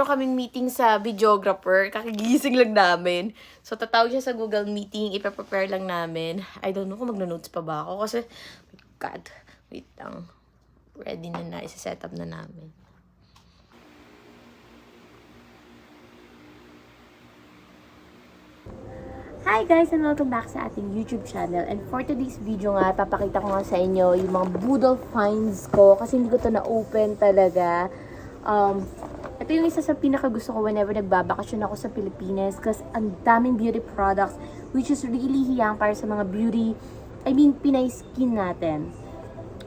kaming meeting sa videographer. Kakigising lang namin. So, tatawag siya sa Google Meeting. Ipa-prepare lang namin. I don't know kung magno-notes pa ba ako. Kasi, my God, wait lang. Ready na isa-set up na namin. Hi guys, and welcome back sa ating YouTube channel. And for today's video nga, papakita ko nga sa inyo yung mga Boodle finds ko. Kasi hindi ko to na-open talaga. Ito yung isa sa pinaka-gusto ko whenever nagbabakasyon ako sa Pilipinas. Kasi ang daming beauty products, which is really hiyang para sa mga beauty, Pinay skin natin.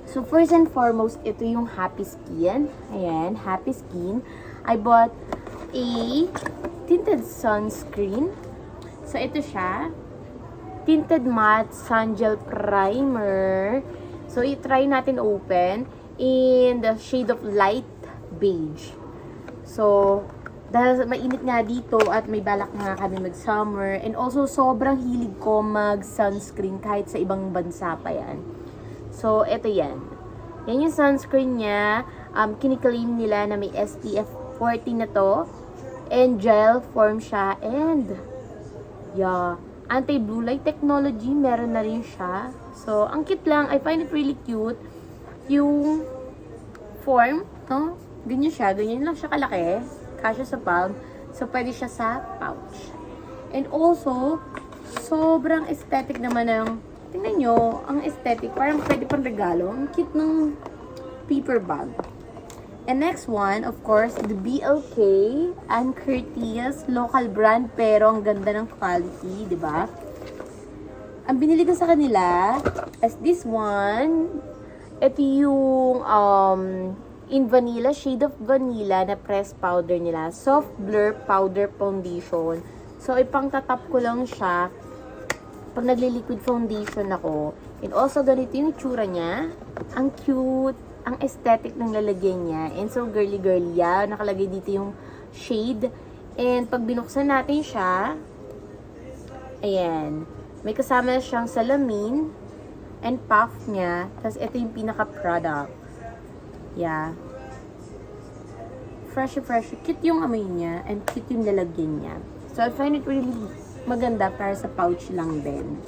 So first and foremost, ito yung Happy Skin. Ayan, Happy Skin. I bought a tinted sunscreen. So, ito siya. Tinted Matte Sun Gel Primer. So, i-try natin open in the shade of light beige. So, dahil mainit nga dito at may balak nga kami mag-summer. And also, sobrang hilig ko mag-sunscreen kahit sa ibang bansa pa yan. So, ito yan. Yan yung sunscreen niya. Kiniklaim nila na may SPF 40 na to. And gel form siya. And yeah, anti-blue light technology, meron na rin siya. So, ang cute lang. I find it really cute. Yung form, no? Ganyan siya. Ganyan lang siya kalaki. Kasya sa palm. So, pwede siya sa pouch. And also, sobrang aesthetic naman ng, tingnan nyo, ang aesthetic. Parang pwede pang regalo. Ang cute ng paper bag. And next one, of course, the BLK and Curtius local brand pero ang ganda ng quality, di ba? Ang binili ko sa kanila is this one. Ito yung in vanilla, shade of vanilla na pressed powder nila. Soft Blur Powder Foundation. So, ipang-tatap ko lang siya pag nagli-liquid foundation ako. And also, ganito yung itsura niya. Ang cute. Ang aesthetic ng lalagyan niya. And so, girly-girly yan. Nakalagay dito yung shade. And pag binuksan natin siya, ayan. May kasama na siyang salamin and puff niya. Tapos, ito yung pinaka-product. Yeah. Fresh. Cute yung amoy niya. And cute yung lalagyan niya. So, I find it really maganda para sa pouch lang din.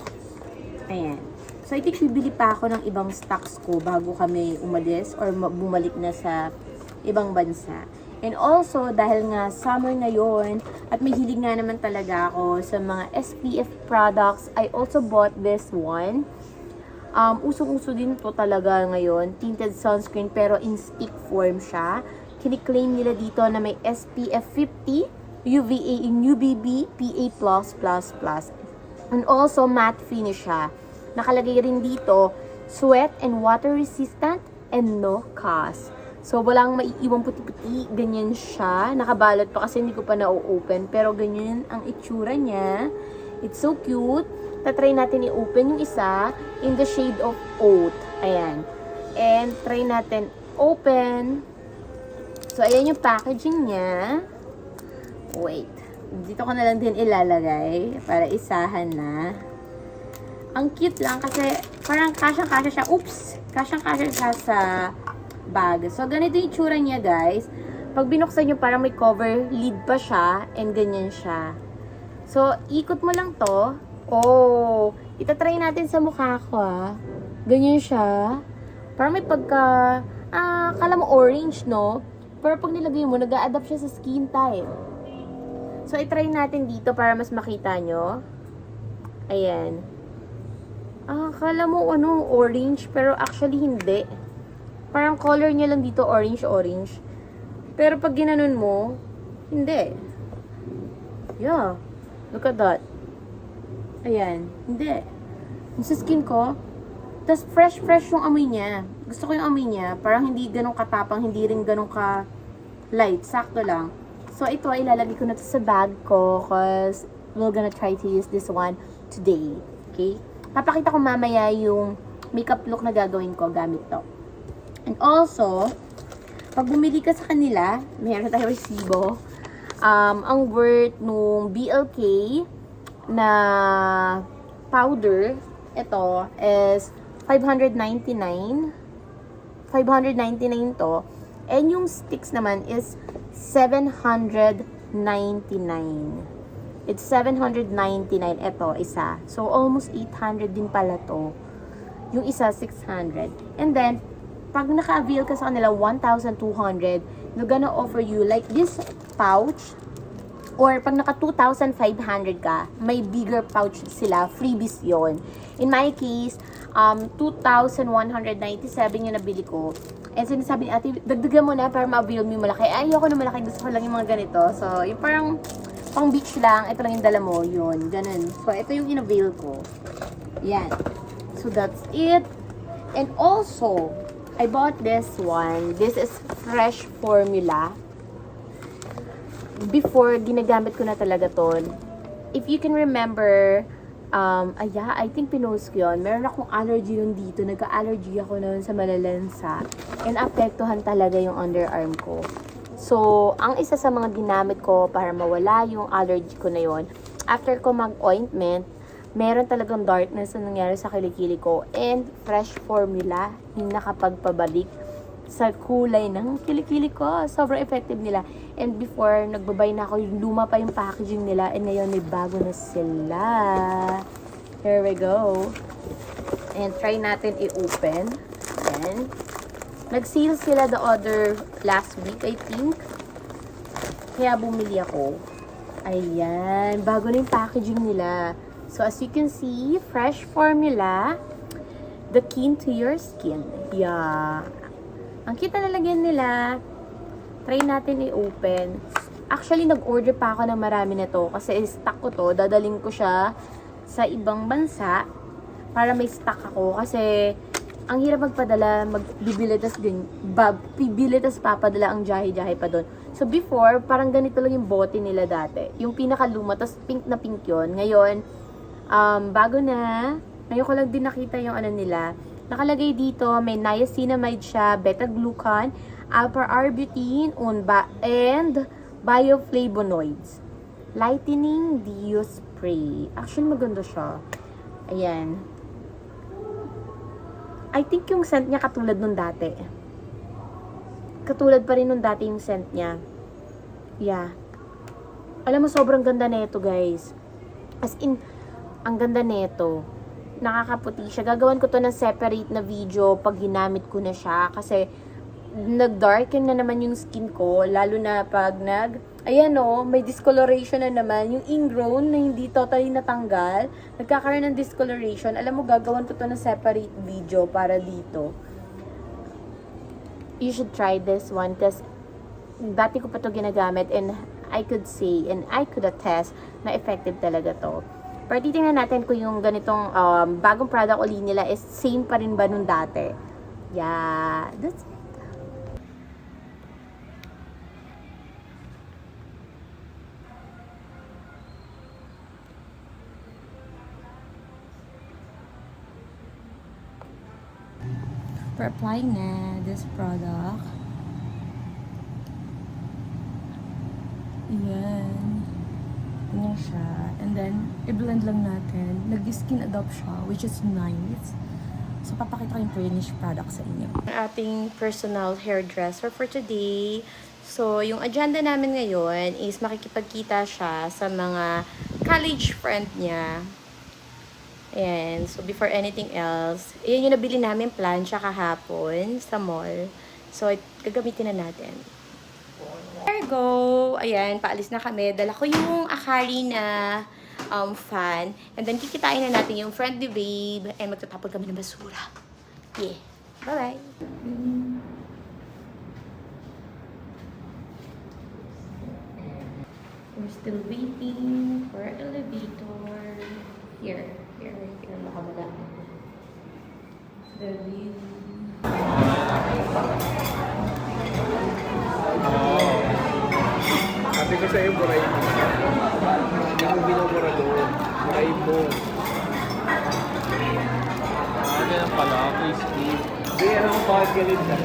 Ayan. So, I think bibili pa ako ng ibang stocks ko bago kami umalis or bumalik na sa ibang bansa. And also, dahil nga summer na yon at may hilig nga naman talaga ako sa mga SPF products, I also bought this one. Usong-uso din to talaga ngayon. Tinted sunscreen pero in stick form siya. Kiniklaim nila dito na may SPF 50, UVA in UVB, PA+++. And also, matte finish siya. Nakalagay rin dito, sweat and water resistant and no cast. So, walang maiiwang puti-puti. Ganyan siya. Nakabalot pa kasi hindi ko pa na-open. Pero ganyan ang itsura niya. It's so cute. Tatry natin i-open yung isa in the shade of oat. Ayan. And try natin open. So, ayan yung packaging niya. Wait. Dito ko na lang din ilalagay para isahan na. Ang cute lang kasi parang kasyang-kasya siya. Oops! Kasyang-kasya siya sa bag. So, ganito yung itsura niya, guys. Pag binuksan nyo, parang may cover lid pa siya. And ganyan siya. So, ikot mo lang to. Oh! Itatry natin sa mukha ko, ah. Ganyan siya. Parang may pagka... kala mo orange, no? Pero pag nilagay mo, nag-a-adapt siya sa skin type. So, itry natin dito para mas makita nyo. Ayan. Akala mo orange, pero actually hindi. Parang color niya lang dito, orange. Pero pag ginanon mo, hindi. Yeah. Look at that. Ayan. Hindi. Yung sa skin ko, tas fresh yung amoy niya. Gusto ko yung amoy niya. Parang hindi ganun katapang, hindi rin ganun ka light. Sakto lang. So, ito, ilalagay ko na to sa bag ko cause we're gonna try to use this one today. Okay? Papakita ko mamaya yung makeup look na gagawin ko gamit to. And also, pag bumili ka sa kanila, meron tayong resibo. Ang worth nung BLK na powder, ito, is 599 to. And yung sticks naman is 799. It's 799. Ito, isa. So, almost 800 din pala to. Yung isa, 600. And then, pag naka-avail ka sa kanila, 1,200, they're gonna offer you like this pouch. Or pag naka 2,500 ka, may bigger pouch sila. Freebies yon. In my case, 2,197 yung nabili ko. And sinasabi ni ate, dagdagan mo na para ma-avail mo yung malaki. Ay, ayoko na malaki. Gusto ko lang yung mga ganito. So, yung parang pang beach lang. Ito lang yung dala mo. Yun. Ganun. So, ito yung in-avail ko. Yan. So, that's it. And also, I bought this one. This is Fresh Formula. Before, ginagamit ko na talaga to. If you can remember, I think pinost ko yun. Meron akong allergy nun dito. Nagka-allergy ako nun sa malalansa. And apektuhan talaga yung underarm ko. So, ang isa sa mga ginamit ko para mawala yung allergy ko na yun, after ko mag-ointment, meron talagang darkness na nangyari sa kilikili ko. And Fresh Formula, yung nakapagpabalik sa kulay ng kilikili ko. Sobrang effective nila. And before, nagbabay na ako, yung luma pa yung packaging nila. And ngayon, may bago na sila. Here we go. And try natin i-open. Ayan. Nag-sale sila the other last week, I think. Kaya bumili ako. Ayan. Bago na yung packaging nila. So, as you can see, Fresh Formula. The key to your skin. Yeah. Ang kita nalagyan nila, try natin i-open. Actually, nag-order pa ako ng marami na to kasi stock ko to. Dadaling ko siya sa ibang bansa para may stock ako. Kasi, ang hirap magpadala, magbibili tas papadala ang jahe-jahe pa doon. So, before, parang ganito lang yung bote nila dati. Yung pinakaluma, tas pink na pink yun. Ngayon, bago na, ngayon ko lang din nakita yung ano nila. Nakalagay dito, may niacinamide siya, beta-glucan, alpha-arbutin, and bioflavonoids. Lightening Deo Spray. Actually, maganda siya. Ayan. I think yung scent niya katulad nung dati. Katulad pa rin nung dati yung scent niya. Yeah. Alam mo, sobrang ganda nito, guys. As in, ang ganda nito. Nakakaputi siya. Gagawan ko to ng separate na video pag ginamit ko na siya. Kasi, nag-darken na naman yung skin ko. Lalo na pag ayan o, may discoloration na naman. Yung ingrown na hindi totally natanggal. Nagkakaroon ng discoloration. Alam mo, gagawan ko to ng separate video para dito. You should try this one. Kasi, dati ko pa to ginagamit. And I could say, and I could attest na effective talaga to. Pero titingnan natin kung yung ganitong bagong product uli nila is same pa rin ba nung dati. Yeah, that's it. We're applying na this product. Ayan. Ganyan siya. And then, i-blend lang natin. Nag-skin adopt siya, which is nice. So, papakita ko yung finished product sa inyo. Ang ating personal hairdresser for today. So, yung agenda namin ngayon is makikipagkita siya sa mga college friend niya. Ayan. So, before anything else, ayan yung nabili namin plancha kahapon sa mall. So, gagamitin na natin. There we go. Ayan, paalis na kami. Dala ko yung Akari na fan. And then, kikitain na natin yung friendly babe. And magtatapon kami ng basura. Yeah. Bye-bye. We're still waiting for elevator. Here. Nakabala. The view. Sabi ko sa'yo, buray mo. Hindi mo binubura doon. Buray mo. Ganyan pala, crispy. Hindi, anong bakit galit ka?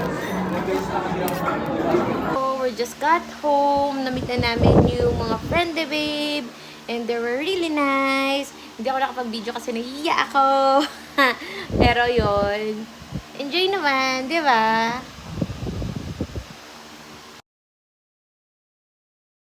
So, we just got home. Na-meet na namin yung mga friend de babe. And they were really nice. Hindi ako nakapag-video kasi nahiya ako. Pero yun, enjoy naman, di ba?